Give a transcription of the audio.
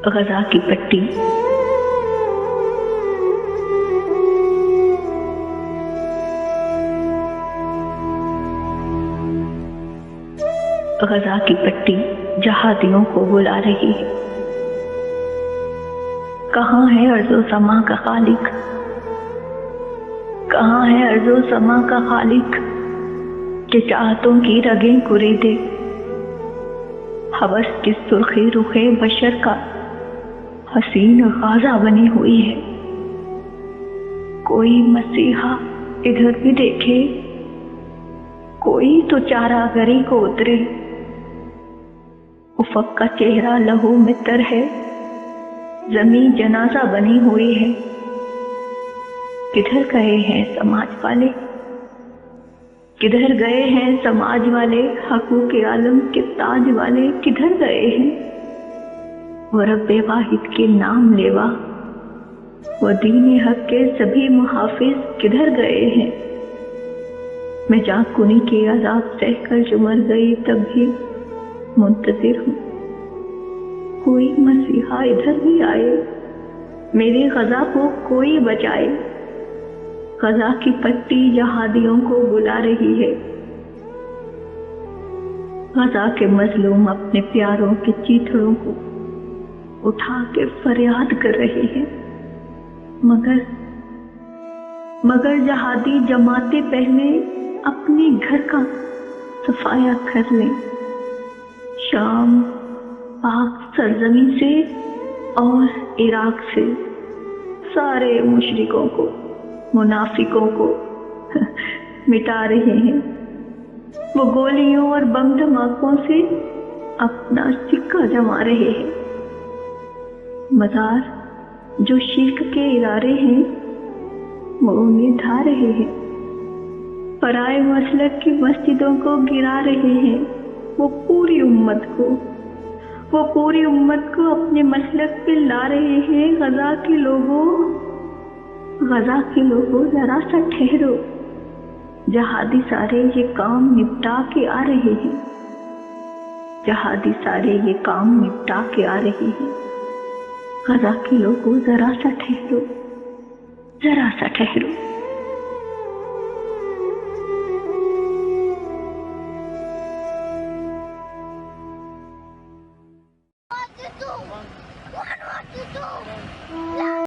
غزہ کی پٹی۔ غزہ کی پٹی جہادیوں کو بلا رہی ہے۔ کہاں ہے ارض و سما کا خالق؟ کہاں ہے ارض و سما کا خالق کہ چاہتوں کی رگیں کریدے؟ ہوس کی سرخی رخے بشر کا حسین غازہ بنی ہوئی ہے۔ کوئی مسیحا ادھر بھی دیکھے، کوئی تو چارہ گری کو اترے۔ افق کا چہرہ لہو میں تر ہے، زمین جنازہ بنی ہوئی ہے۔ کدھر گئے ہیں سماج والے؟ کدھر گئے ہیں سماج والے؟ حقوق عالم کے تاج والے کدھر گئے ہیں؟ وہ رب واحد کے نام لیوا، وہ دین حق کے سبھی محافظ کدھر گئے ہیں؟ میں جاں کنی کے عذاب سہ کر جو مر گئی تب بھی منتظر ہوں، کوئی مسیحا ادھر بھی آئے، میری غزہ کو کوئی بچائے۔ غزہ کی پٹی جہادیوں کو بلا رہی ہے۔ غزہ کے مظلوم اپنے پیاروں کے چیتڑوں کو اٹھا کے فریاد کر رہے ہیں، مگر جہادی جماعتیں پہلے اپنے گھر کا صفایا کر لیں۔ شام پاک سرزمین سے اور عراق سے سارے مشرکوں کو، منافقوں کو مٹا رہے ہیں۔ وہ گولیوں اور بم دھماکوں سے اپنا سکہ جما رہے ہیں۔ مزار جو شرک کے ادارے ہیں وہ انہیں ڈھا رہے ہیں، پرائے مسلک کی مسجدوں کو گرا رہے ہیں۔ وہ پوری امت کو اپنے مسلک پہ لا رہے ہیں۔ غزہ کے لوگوں ذرا سا ٹھہرو، جہادی سارے یہ کام نپٹا کے آ رہے ہیں۔ جہادی سارے یہ کام نپٹا کے آ رہے ہیں۔ غزہ کے لوگوں ذرا سا ٹھہرو، ذرا سا ٹھہرو۔